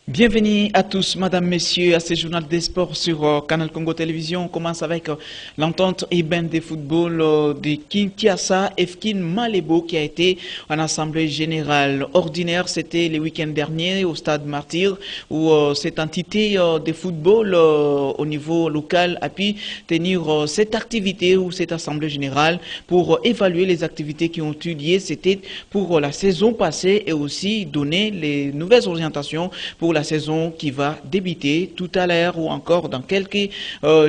Bienvenue à tous, madame, messieurs, à ce journal des sports sur Canal Congo Télévision. On commence avec l'entente urbaine de football de Kinshasa, Efkin Malebo, qui a été en assemblée générale ordinaire. C'était le week-end dernier au stade Martyr, où cette entité de football au niveau local a pu tenir cette activité ou cette assemblée générale pour évaluer les activités qui ont eu lieu. C'était pour la saison passée et aussi donner les nouvelles orientations pour la saison qui va débuter tout à l'heure ou encore dans quelques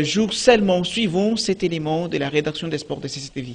jours seulement. Suivons cet élément de la rédaction des sports de CCTV.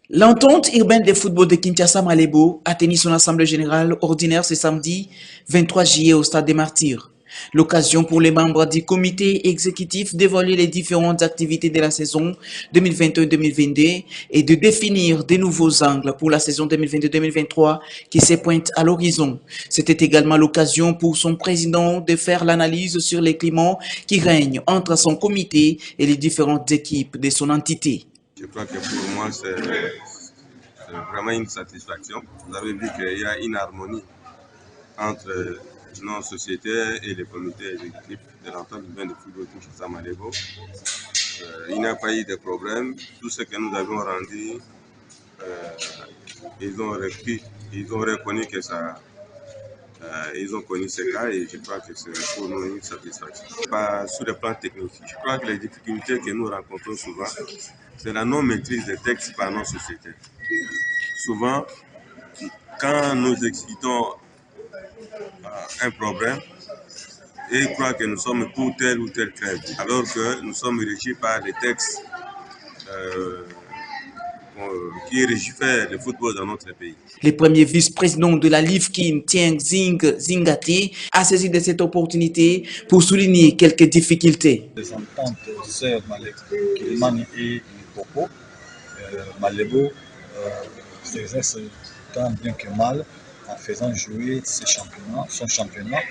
L'entente urbaine de football de Kinshasa Malebo a tenu son assemblée générale ordinaire ce samedi 23 juillet au stade des Martyrs. L'occasion pour les membres du comité exécutif d'évaluer les différentes activités de la saison 2021-2022 et de définir de nouveaux angles pour la saison 2022-2023 qui se pointe à l'horizon. C'était également l'occasion pour son président de faire l'analyse sur les climats qui règnent entre son comité et les différentes équipes de son entité. Je crois que pour moi, c'est vraiment une satisfaction. Vous avez vu qu'il y a une harmonie entre nos sociétés et les comités exécutifs de l'entente urbaine de football Kinshasa Malebo. Il n'y a pas eu de problème. Tout ce que nous avons rendu, ils ont reconnu que ça. Ils ont connu ce cas et je crois que c'est pour nous une satisfaction. Pas sur le plan technique. Je crois que les difficultés que nous rencontrons souvent, c'est la non-maîtrise des textes par nos sociétés. Souvent, quand nous expliquons un problème, et ils croient que nous sommes pour tel ou tel crève, alors que nous sommes régis par des textes qui régifèrent le football dans notre pays. Le premier vice-président de la LIFKIN, Tieng Zingati, a saisi de cette opportunité pour souligner quelques difficultés. Les ententes sœurs Kilimani et Popo, Malebo s'exerce tant bien que mal en faisant jouer son championnat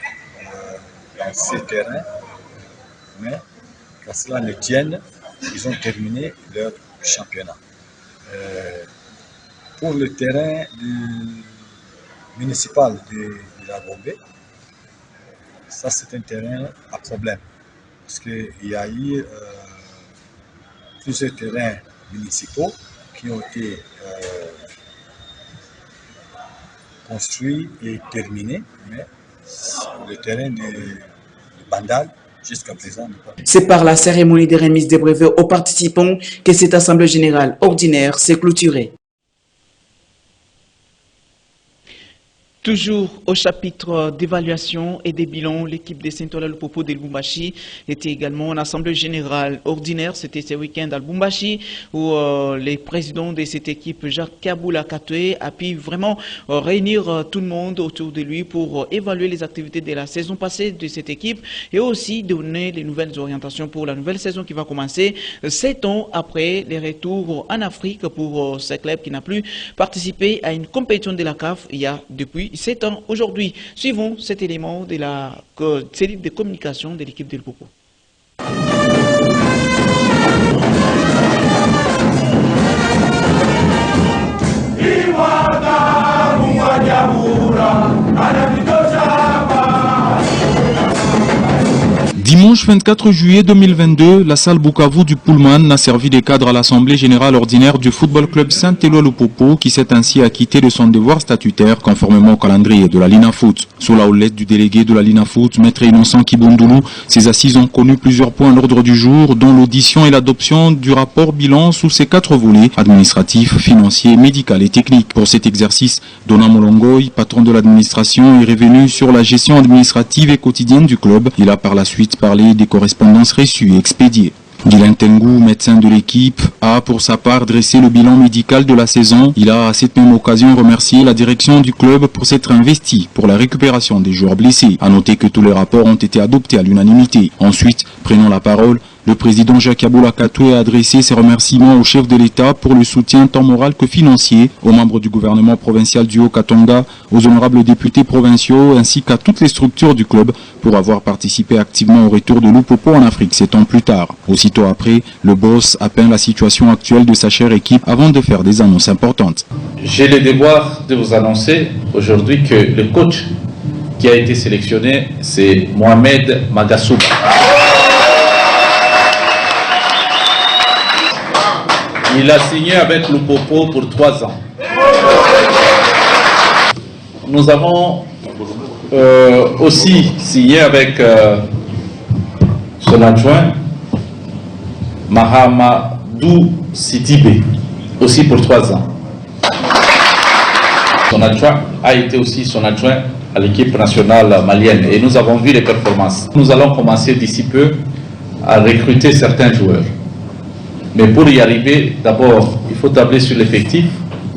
dans ces terrains. Mais qu'à cela ne tienne, ils ont terminé leur championnat. Pour le terrain municipal de la Gombe, ça c'est un terrain à problème. Parce qu'il y a eu plusieurs terrains municipaux qui ont été construits et terminés, mais le terrain de Bandal, jusqu'à présent. C'est par la cérémonie de remise des brevets aux participants que cette assemblée générale ordinaire s'est clôturée. Toujours au chapitre d'évaluation et des bilans, l'équipe de Saint-Ola Lupopo de Lubumbashi était également en assemblée générale ordinaire. C'était ce week-end à Lubumbashi où le président de cette équipe, Jacques Kaboula Katoué, a pu vraiment réunir tout le monde autour de lui pour évaluer les activités de la saison passée de cette équipe et aussi donner les nouvelles orientations pour la nouvelle saison qui va commencer 7 ans après les retours en Afrique pour ce club qui n'a plus participé à une compétition de la CAF il y a depuis 7 ans aujourd'hui. Suivons cet élément de la cellule de communication de l'équipe de Lupopo. Dimanche 24 juillet 2022, la salle Bukavu du Pullman a servi de cadre à l'Assemblée générale ordinaire du Football Club Saint-Éloi Lupopo qui s'est ainsi acquitté de son devoir statutaire conformément au calendrier de la Linafoot. Sous la houlette du délégué de la Linafoot, Maître Innocent Kibundoulou, ces assises ont connu plusieurs points à l'ordre du jour, dont l'audition et l'adoption du rapport bilan sous ses 4 volets, administratifs, financiers, médical et technique. Pour cet exercice, Dona Molongoy, patron de l'administration, est revenu sur la gestion administrative et quotidienne du club. Il a par la suite parler des correspondances reçues et expédiées. Guylain Tengu, médecin de l'équipe, a pour sa part dressé le bilan médical de la saison. Il a à cette même occasion remercié la direction du club pour s'être investi pour la récupération des joueurs blessés. A noter que tous les rapports ont été adoptés à l'unanimité. Ensuite, prenant la parole, Le président Jacques Aboula Katoué a adressé ses remerciements au chef de l'État pour le soutien tant moral que financier, aux membres du gouvernement provincial du Haut-Katanga, aux honorables députés provinciaux ainsi qu'à toutes les structures du club pour avoir participé activement au retour de Lupopo en Afrique 7 ans plus tard. Aussitôt après, le boss a peint la situation actuelle de sa chère équipe avant de faire des annonces importantes. J'ai le devoir de vous annoncer aujourd'hui que le coach qui a été sélectionné, c'est Mohamed Magasouba. Il a signé avec Lupopo pour 3 ans. Nous avons aussi signé avec son adjoint Mahamadou Sidibé, aussi pour 3 ans. Son adjoint a été aussi son adjoint à l'équipe nationale malienne et nous avons vu les performances. Nous allons commencer d'ici peu à recruter certains joueurs. Mais pour y arriver, d'abord, il faut tabler sur l'effectif.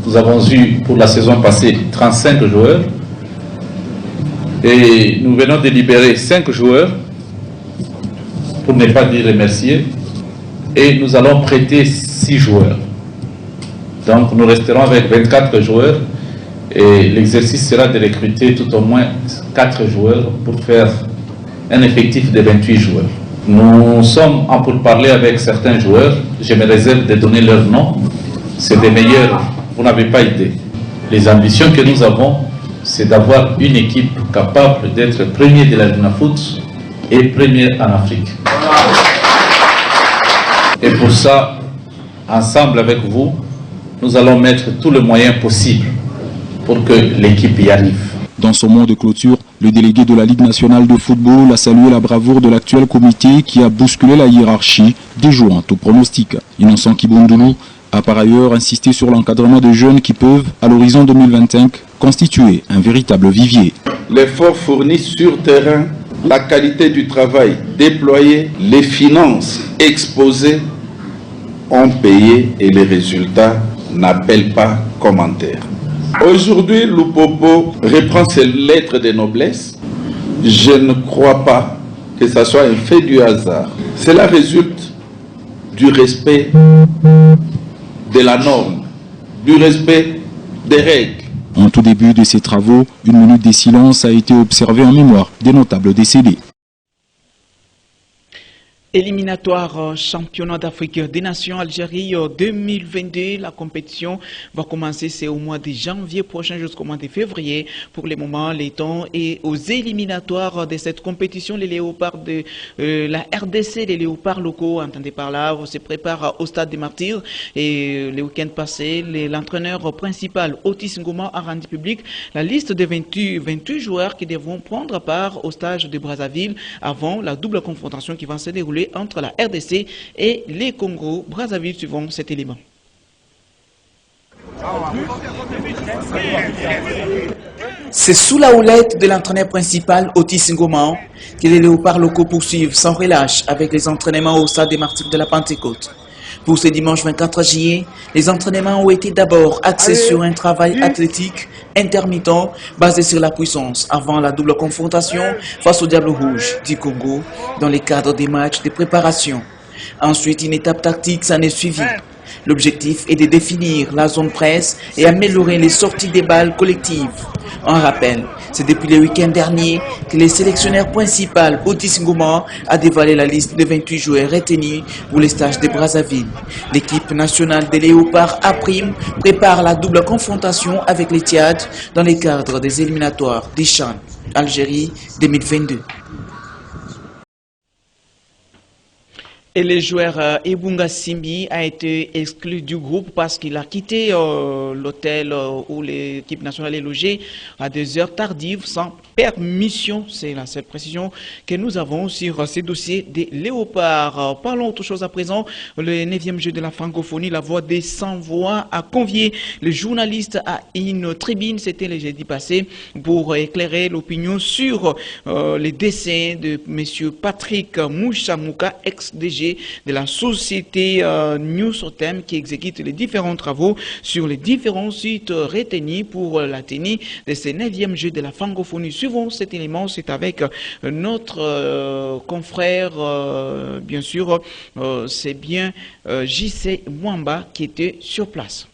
Nous avons eu pour la saison passée 35 joueurs et nous venons de libérer 5 joueurs, pour ne pas dire remercier, et nous allons prêter 6 joueurs. Donc nous resterons avec 24 joueurs et l'exercice sera de recruter tout au moins 4 joueurs pour faire un effectif de 28 joueurs. Nous sommes en pourparlers avec certains joueurs, je me réserve de donner leur nom, c'est des meilleurs, vous n'avez pas idée. Les ambitions que nous avons, c'est d'avoir une équipe capable d'être premier de la Lunafoot et premier en Afrique. Et pour ça, ensemble avec vous, nous allons mettre tous les moyens possibles pour que l'équipe y arrive. Dans son mot de clôture, le délégué de la Ligue nationale de football a salué la bravoure de l'actuel comité qui a bousculé la hiérarchie, déjouant au pronostic. Innocent Kibundoulou a par ailleurs insisté sur l'encadrement de jeunes qui peuvent, à l'horizon 2025, constituer un véritable vivier. L'effort fourni sur terrain, la qualité du travail déployé, les finances exposées ont payé et les résultats n'appellent pas commentaire. Aujourd'hui, Lupopo reprend ses lettres de noblesse. Je ne crois pas que ce soit un fait du hasard. Cela résulte du respect de la norme, du respect des règles. En tout début de ces travaux, une minute de silence a été observée en mémoire des notables décédés. Éliminatoire championnat d'Afrique des Nations Algérie 2022. La compétition va commencer, c'est au mois de janvier prochain jusqu'au mois de février. Pour le moment, les temps et aux éliminatoires de cette compétition, les léopards de la RDC, les léopards locaux, entendez par là, se préparent au stade des Martyrs. Et le week-end passé, l'entraîneur principal, Otis Ngoma, a rendu public la liste de 28 joueurs qui devront prendre part au stage de Brazzaville avant la double confrontation qui va se dérouler entre la RDC et les Congo Brazzaville suivant cet élément. C'est sous la houlette de l'entraîneur principal Otis Ngoma que les léopards locaux poursuivent sans relâche avec les entraînements au stade des Martyrs de la Pentecôte. Pour ce dimanche 24 juillet, les entraînements ont été d'abord axés sur un travail athlétique intermittent basé sur la puissance avant la double confrontation face au Diable Rouge du Congo dans le cadre des matchs de préparation. Ensuite, une étape tactique s'en est suivie. L'objectif est de définir la zone presse et améliorer les sorties des balles collectives. En rappel, c'est depuis le week-end dernier que le sélectionneur principal, Otis Ngoma, a dévoilé la liste de 28 joueurs retenus pour les stages de Brazzaville. L'équipe nationale des Léopards A' prépare la double confrontation avec les Tchad dans le cadre des éliminatoires des CHAN Algérie 2022. Et le joueur Ebunga Simbi a été exclu du groupe parce qu'il a quitté l'hôtel où l'équipe nationale est logée à des heures tardives sans permission. C'est la seule précision que nous avons sur ces dossiers des léopards. Parlons autre chose à présent. Le 9e jeu de la francophonie, la voix des sans-voix, a convié les journalistes à une tribune, c'était le jeudi passé, pour éclairer l'opinion sur les décès de M. Patrick Mouchamouka, ex-DG employés de la société New Sotem qui exécute les différents travaux sur les différents sites retenus pour la tenue de ces 9e Jeux de la francophonie. Suivant cet élément, c'est avec notre confrère, bien sûr, c'est bien JC Mwamba qui était sur place.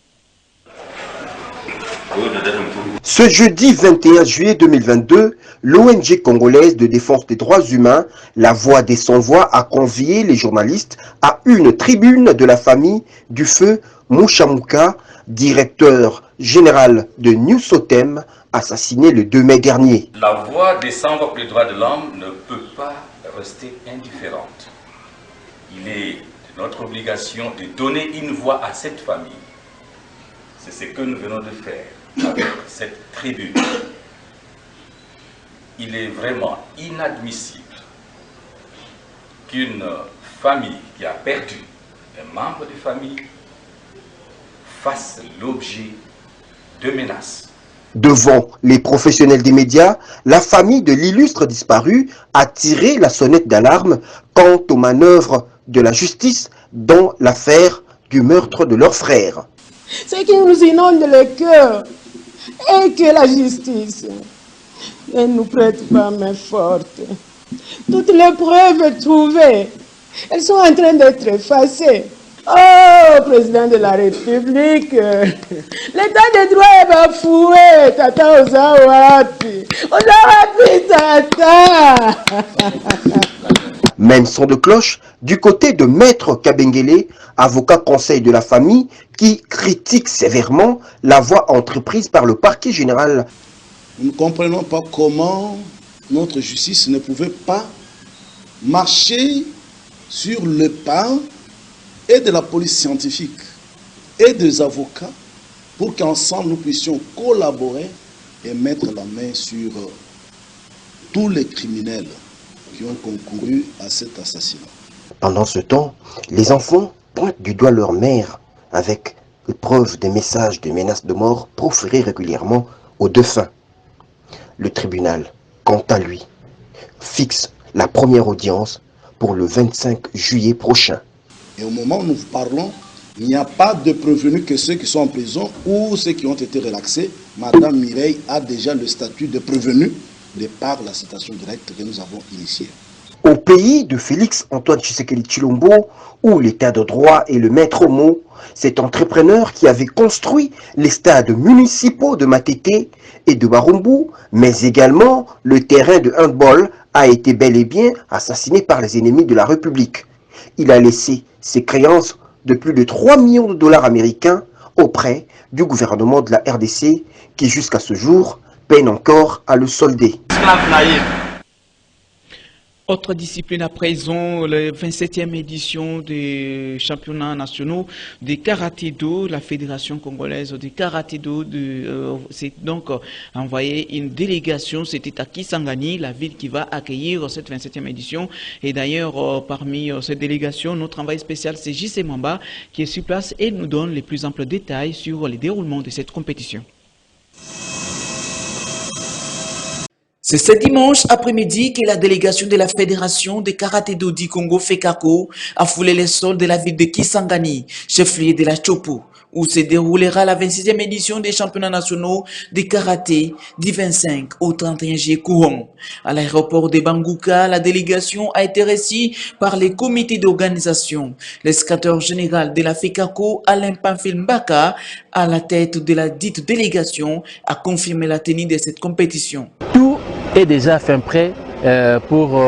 Ce jeudi 21 juillet 2022, l'ONG congolaise de défense des droits humains, La Voix des Sans-Voix, a convié les journalistes à une tribune de la famille du feu Mouchamuka, directeur général de New Sotem, assassiné le 2 mai dernier. La Voix des Sans-Voix pour les droits de l'homme ne peut pas rester indifférente. Il est de notre obligation de donner une voix à cette famille. C'est ce que nous venons de faire avec cette tribune. Il est vraiment inadmissible qu'une famille qui a perdu un membre de famille fasse l'objet de menaces. Devant les professionnels des médias, la famille de l'illustre disparu a tiré la sonnette d'alarme quant aux manœuvres de la justice dans l'affaire du meurtre de leur frère. Ce qui nous inonde le cœur est que la justice ne nous prête pas main forte. Toutes les preuves trouvées, elles sont en train d'être effacées. Oh, président de la République, l'état de droit est bafoué, tata Ozawapi, tata. Même son de cloche du côté de Maître Kabengele, avocat conseil de la famille, qui critique sévèrement la voie entreprise par le parquet général. Nous ne comprenons pas comment notre justice ne pouvait pas marcher sur le pas et de la police scientifique et des avocats pour qu'ensemble nous puissions collaborer et mettre la main sur tous les criminels qui ont concouru à cet assassinat. Pendant ce temps, les enfants pointent du doigt leur mère avec preuve des messages de menaces de mort proférés régulièrement aux défunts. Le tribunal, quant à lui, fixe la première audience pour le 25 juillet prochain. Et au moment où nous vous parlons, il n'y a pas de prévenus que ceux qui sont en prison ou ceux qui ont été relaxés. Madame Mireille a déjà le statut de prévenu de par la citation directe que nous avons initiée. Au pays de Félix Antoine Tshisekedi Tshilombo, où l'état de droit est le maître mot, cet entrepreneur qui avait construit les stades municipaux de Matete et de Barumbu, mais également le terrain de handball, a été bel et bien assassiné par les ennemis de la République. Il a laissé ses créances de plus de 3 millions de dollars américains auprès du gouvernement de la RDC qui jusqu'à ce jour peine encore à le solder. Autre discipline à présent, la 27e édition des championnats nationaux de karaté-do. La Fédération congolaise de karaté-do s'est donc envoyé une délégation. C'était à Kisangani, la ville qui va accueillir cette 27e édition. Et d'ailleurs, parmi cette délégation, notre envoyé spécial, c'est JC Mwamba, qui est sur place et nous donne les plus amples détails sur les déroulements de cette compétition. C'est ce dimanche après-midi que la délégation de la Fédération de karaté-do du Congo FECACO a foulé les sols de la ville de Kisangani, chef-lieu de la Chopo, où se déroulera la 26e édition des championnats nationaux de karaté du 25 au 31 juillet courant. À l'aéroport de Banguka, la délégation a été reçue par les comités d'organisation. Le secrétaire général de la FECACO, Alain Pamphile Mbaka, à la tête de la dite délégation, a confirmé la tenue de cette compétition. Tout est déjà fin prêt pour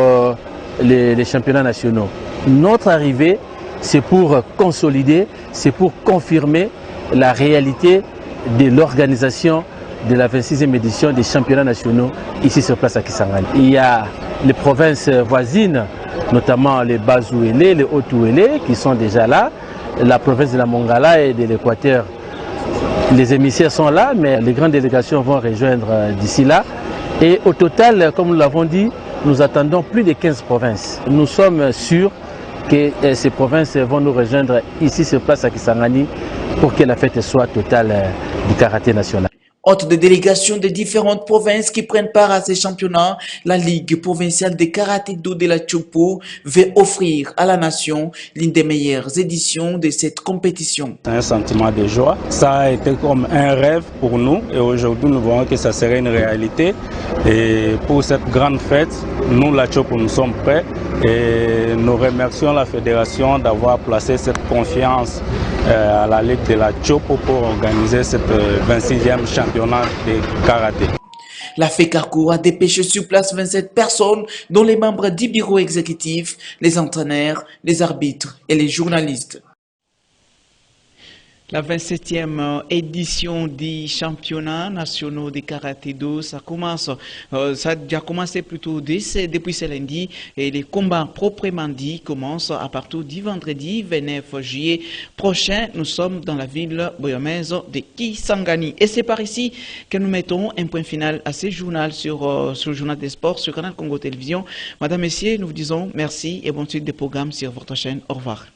les championnats nationaux. Notre arrivée, c'est pour consolider, c'est pour confirmer la réalité de l'organisation de la 26e édition des championnats nationaux ici sur place à Kisangani. Il y a les provinces voisines, notamment les Bas-Ouélé, les Haut-Ouélé, qui sont déjà là, la province de la Mongala et de l'Équateur. Les émissaires sont là, mais les grandes délégations vont rejoindre d'ici là. Et au total, comme nous l'avons dit, nous attendons plus de 15 provinces. Nous sommes sûrs que ces provinces vont nous rejoindre ici sur place à Kisangani pour que la fête soit totale du karaté national. Hôte de délégation des différentes provinces qui prennent part à ces championnats, la Ligue provinciale de karaté-do de la Tchopo veut offrir à la nation l'une des meilleures éditions de cette compétition. C'est un sentiment de joie. Ça a été comme un rêve pour nous et aujourd'hui nous voyons que ça serait une réalité. Et pour cette grande fête, nous, la Tchopo, nous sommes prêts et nous remercions la fédération d'avoir placé cette confiance à la Ligue de la Tchopo pour organiser cette 26e championnat de karaté. La FECARCO a dépêché sur place 27 personnes, dont les membres du bureau exécutif, les entraîneurs, les arbitres et les journalistes. La 27e édition du championnat national de karaté-do, ça a déjà commencé plutôt depuis ce lundi et les combats proprement dit commencent à partir du vendredi 29 juillet prochain. Nous sommes dans la ville boyamaise de Kisangani. Et c'est par ici que nous mettons un point final à ce journal sur le journal des sports sur Canal Congo Télévision. Madame, Messieurs, nous vous disons merci et bonne suite des programmes sur votre chaîne. Au revoir.